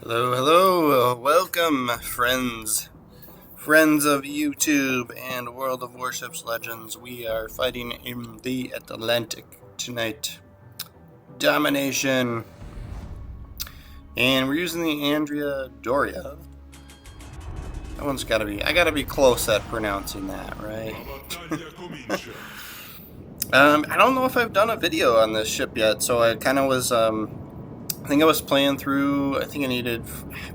Hello, hello, welcome, friends of YouTube and World of Warships Legends. We are fighting in the Atlantic tonight. Domination. And we're using the Andrea Doria. That one's gotta be, I gotta be close at pronouncing that, right? I don't know if I've done a video on this ship yet, so I kind of was, I think I was playing through, I think I needed,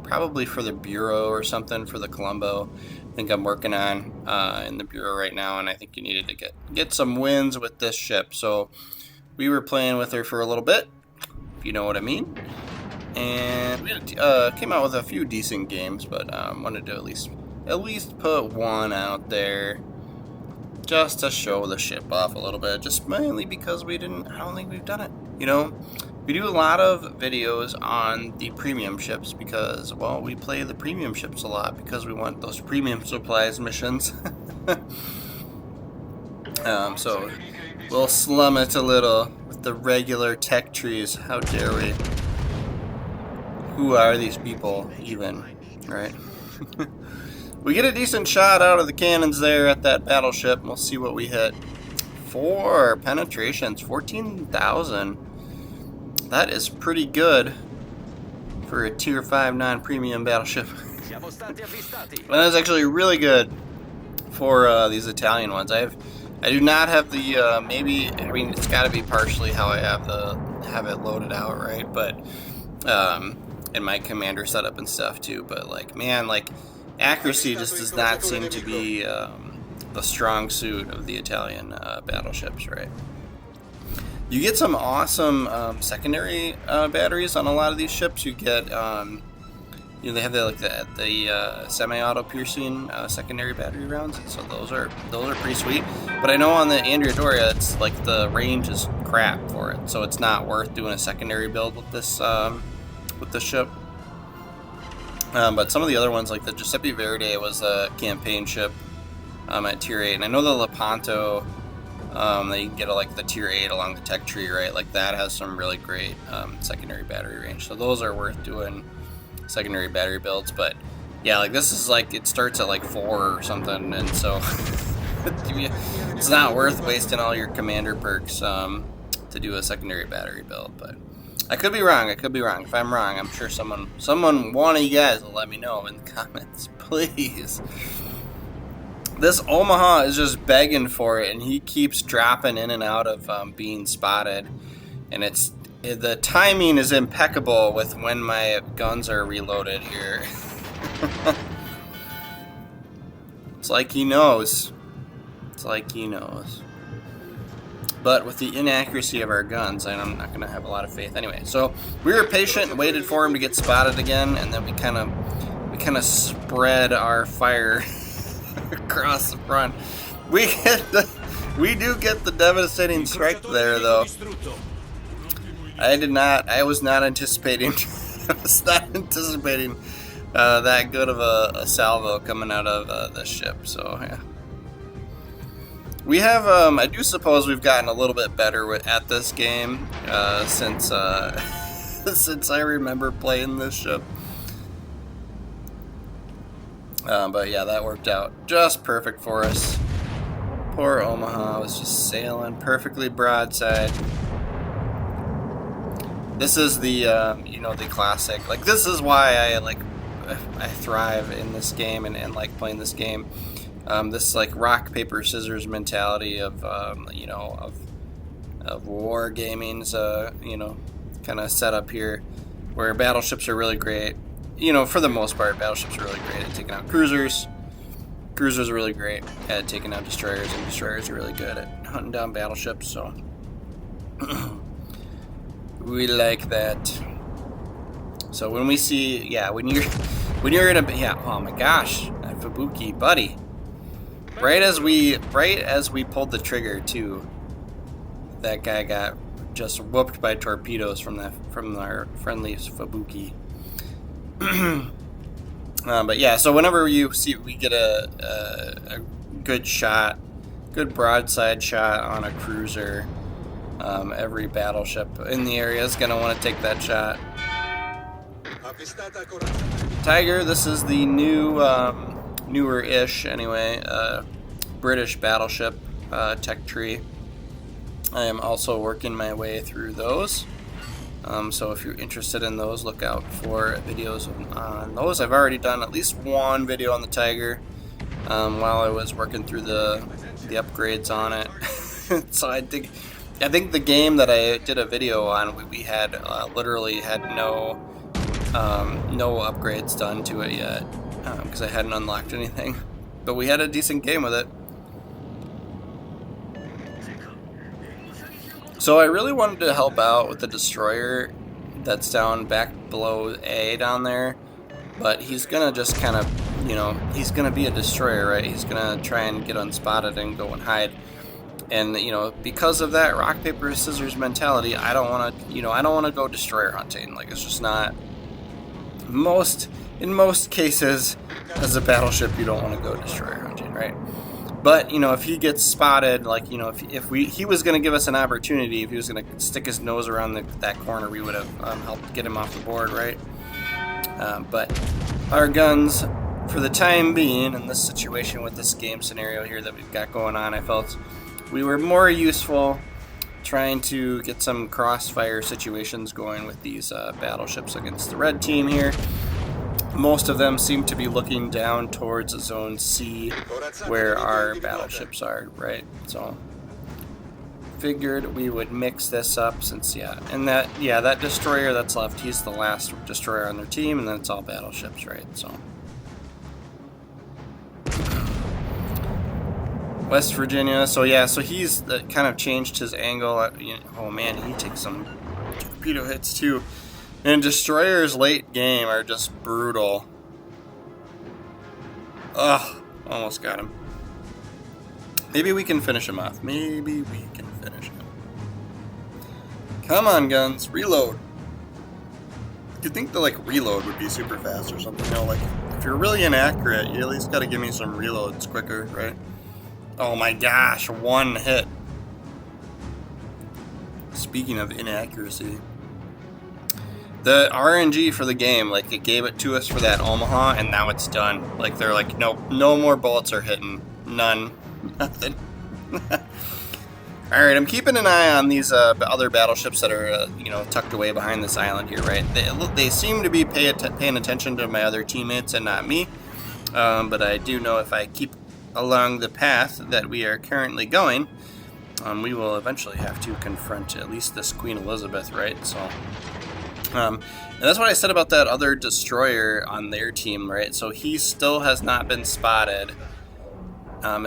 probably for the Bureau or something, for the Colombo. I think I'm working on in the Bureau right now, and I think you needed to get some wins with this ship. So we were playing with her for a little bit, if you know what I mean. And we came out with a few decent games, but wanted to at least put one out there just to show the ship off a little bit, just mainly because I don't think we've done it, you know. We do a lot of videos on the premium ships because, well, we play the premium ships a lot because we want those premium supplies missions. So we'll slum it a little with the regular tech trees. How dare we? Who are these people even, right? We get a decent shot out of the cannons there at that battleship. We'll see what we hit. 4 penetrations, 14,000. That is pretty good for a tier 5 non-premium battleship. Well, that's actually really good for these Italian ones. I do not have the maybe. I mean, it's got to be partially how I have it loaded out, right? But and my commander setup and stuff too. But like, man, like accuracy just does not seem to be the strong suit of the Italian battleships, right? You get some awesome secondary batteries on a lot of these ships. You get, they have the semi-auto piercing secondary battery rounds, so those are pretty sweet. But I know on the Andrea Doria, it's like the range is crap for it, so it's not worth doing a secondary build with this ship. But some of the other ones, like the Giuseppe Verde, was a campaign ship at tier 8, and I know the Lepanto. That you can get like the tier 8 along the tech tree, right? Like that has some really great secondary battery range. So those are worth doing secondary battery builds. But yeah, like this is like, it starts at like 4 or something. And so it's not worth wasting all your commander perks to do a secondary battery build. But I could be wrong. If I'm wrong, I'm sure one of you guys will let me know in the comments, please. This Omaha is just begging for it, and he keeps dropping in and out of being spotted. And the timing is impeccable with when my guns are reloaded here. It's like he knows. But with the inaccuracy of our guns, I'm not going to have a lot of faith anyway. So we were patient and waited for him to get spotted again, and then we kind of spread our fire across the front. We do get the devastating strike there, though. I was not anticipating that good of a salvo coming out of the ship. So yeah, we have. I do suppose we've gotten a little bit better at this game since since I remember playing this ship. But yeah, that worked out just perfect for us. Poor Omaha was just sailing perfectly broadside. This is the the classic. Like, this is why I thrive in this game and like playing this game. This like rock paper scissors mentality of of war gaming's kind of set up here, where battleships are really great. For the most part, battleships are really great at taking out cruisers. Cruisers are really great at taking out destroyers, and destroyers are really good at hunting down battleships. So we like that. So when we see, when you're in a, oh my gosh, Fubuki, buddy. Right as we pulled the trigger too, that guy got just whooped by torpedoes from our friendly Fubuki. But yeah, so whenever you see we get a good shot, good broadside shot on a cruiser, every battleship in the area is going to want to take that shot. Tiger, this is the new, newer-ish, anyway, British battleship tech tree. I am also working my way through those. So if you're interested in those, look out for videos on those. I've already done at least one video on the Tiger while I was working through the upgrades on it. So I think the game that I did a video on, we had literally had no upgrades done to it yet because I hadn't unlocked anything. But we had a decent game with it. So I really wanted to help out with the destroyer that's down back below A down there, but he's gonna just kind of, you know, he's gonna be a destroyer, right? He's gonna try and get unspotted and go and hide. And, you know, because of that rock, paper, scissors mentality, I don't want to, you know, I don't want to go destroyer hunting. Like, it's just not, in most cases, as a battleship, you don't want to go destroyer hunting, right? But, you know, if he gets spotted, like, you know, if he was going to give us an opportunity, if he was going to stick his nose around that corner, we would have helped get him off the board, right? But our guns, for the time being, in this situation with this game scenario here that we've got going on, I felt we were more useful trying to get some crossfire situations going with these battleships against the red team here. Most of them seem to be looking down towards Zone C, where our battleships are, right? So, figured we would mix this up since, that destroyer that's left, he's the last destroyer on their team, and then it's all battleships, right? So, West Virginia, so he's kind of changed his angle. Oh man, he takes some torpedo hits too. And destroyers late game are just brutal. Ugh, almost got him. Maybe we can finish him off. Maybe we can finish him. Come on, guns, reload. You'd think the reload would be super fast or something. You know, like if you're really inaccurate, you at least got to give me some reloads quicker, right? Oh my gosh, one hit. Speaking of inaccuracy, the RNG for the game, like it gave it to us for that Omaha, and now it's done. Like they're like, nope, no more bullets are hitting, none, nothing. All right, I'm keeping an eye on these other battleships that are, tucked away behind this island here, right? They seem to be paying attention to my other teammates and not me, but I do know if I keep along the path that we are currently going, we will eventually have to confront at least this Queen Elizabeth, right? So, and that's what I said about that other destroyer on their team, right? So he still has not been spotted.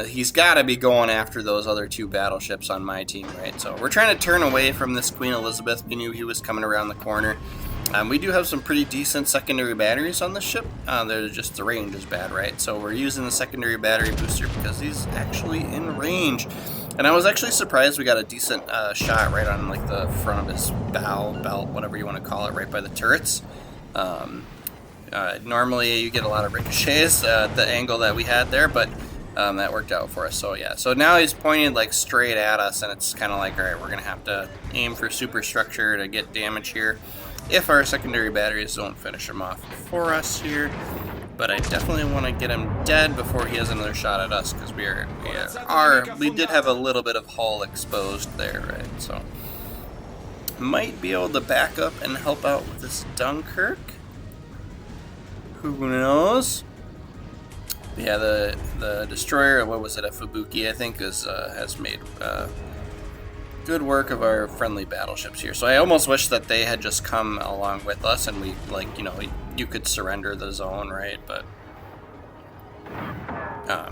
He's got to be going after those other two battleships on my team, right? So we're trying to turn away from this Queen Elizabeth. We knew he was coming around the corner. We do have some pretty decent secondary batteries on the ship. They're just, the range is bad, right? So we're using the secondary battery booster because he's actually in range. And I was actually surprised we got a decent shot right on like the front of his bow, belt, whatever you want to call it, right by the turrets. Normally you get a lot of ricochets at the angle that we had there, but that worked out for us. So yeah, so now he's pointed like straight at us, and it's kind of like, all right, we're gonna have to aim for superstructure to get damage here if our secondary batteries don't finish him off for us here. But I definitely want to get him dead before he has another shot at us, because we did have a little bit of hull exposed there, right? So might be able to back up and help out with this Dunkirk. Who knows? Yeah, the destroyer, what was it, a Fubuki, I think, has made good work of our friendly battleships here. So I almost wish that they had just come along with us, and we, you could surrender the zone, right? But, yeah.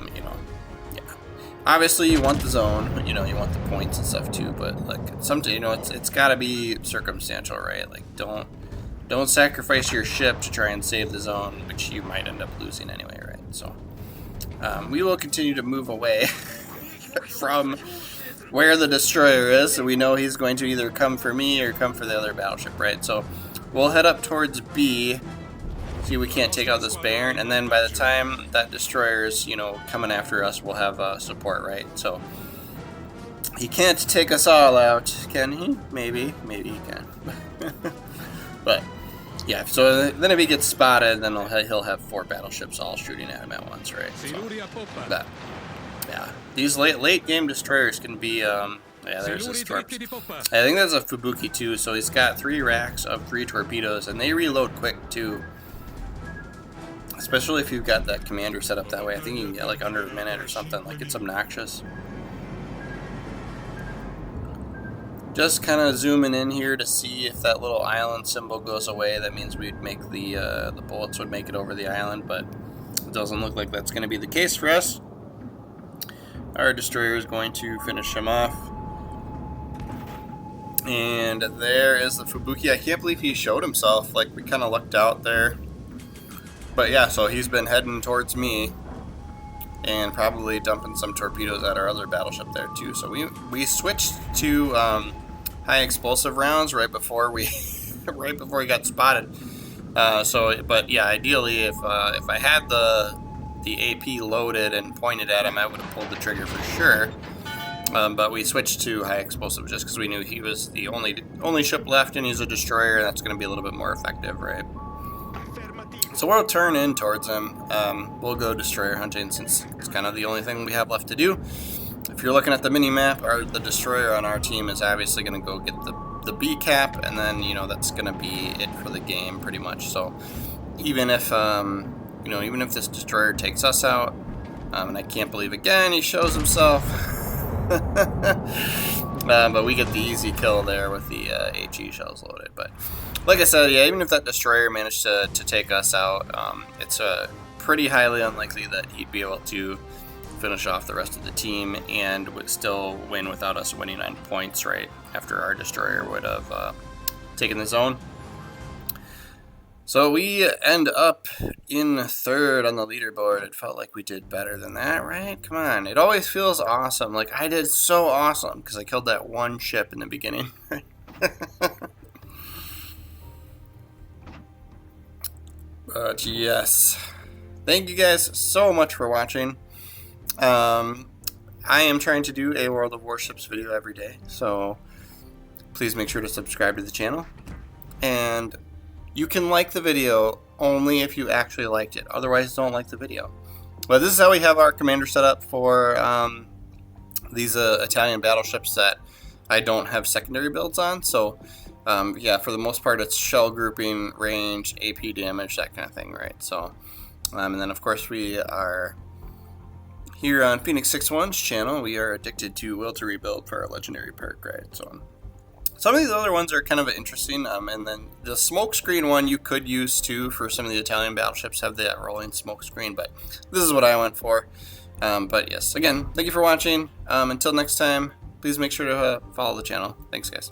Obviously, you want the zone, you want the points and stuff too, but, sometimes, it's got to be circumstantial, right? Like, don't sacrifice your ship to try and save the zone, which you might end up losing anyway, right? So, we will continue to move away from where the destroyer is, so we know he's going to either come for me or come for the other battleship, right? So we'll head up towards B, see if we can't take out this Baron, and then by the time that destroyer is, coming after us, we'll have support, right? So he can't take us all out, can he? Maybe he can. But Yeah, so then if he gets spotted, then he'll have 4 battleships all shooting at him at once, right? So, but, yeah, these late game destroyers can be, yeah, there's his torps. I think that's a Fubuki too, so he's got 3 racks of 3 torpedoes, and they reload quick too. Especially if you've got that commander set up that way. I think you can get like under a minute or something, like it's obnoxious. Just kind of zooming in here to see if that little island symbol goes away. That means we'd make the bullets would make it over the island, but it doesn't look like that's going to be the case for us. Our destroyer is going to finish him off. And there is the Fubuki. I can't believe he showed himself. Like, we kind of lucked out there. But yeah, so he's been heading towards me. And probably dumping some torpedoes at our other battleship there too. So we switched to high explosive rounds right before we he got spotted. But yeah, ideally if I had the AP loaded and pointed at him, I would have pulled the trigger for sure. But we switched to high explosive just because we knew he was the only ship left, and he's a destroyer, and that's going to be a little bit more effective, right? So we'll turn in towards him. We'll go destroyer hunting since it's kind of the only thing we have left to do. If you're looking at the mini map, the destroyer on our team is obviously going to go get the B cap, and then that's going to be it for the game pretty much. So even if even if this destroyer takes us out, and I can't believe again he shows himself, but we get the easy kill there with the HE shells loaded. But like I said, yeah, even if that destroyer managed to take us out, it's pretty highly unlikely that he'd be able to finish off the rest of the team and would still win without us winning 9 points, right, after our destroyer would have taken the zone. So we end up in 3rd on the leaderboard. It felt like we did better than that, right? Come on. It always feels awesome. Like, I did so awesome because I killed that one ship in the beginning. But yes. Thank you guys so much for watching. I am trying to do a World of Warships video every day, so please make sure to subscribe to the channel. And you can like the video only if you actually liked it. Otherwise, don't like the video. But this is how we have our commander set up for these Italian battleships that I don't have secondary builds on. So, yeah, for the most part, it's shell grouping, range, AP damage, that kind of thing, right? So, and then, of course, we are here on Phoenix 61's channel. We are addicted to Will to Rebuild for our legendary perk, right? So, some of these other ones are kind of interesting, and then the smoke screen one you could use too for some of the Italian battleships, have that rolling smoke screen, but this is what I went for. But yes, again, thank you for watching. Until next time, please make sure to follow the channel. Thanks, guys.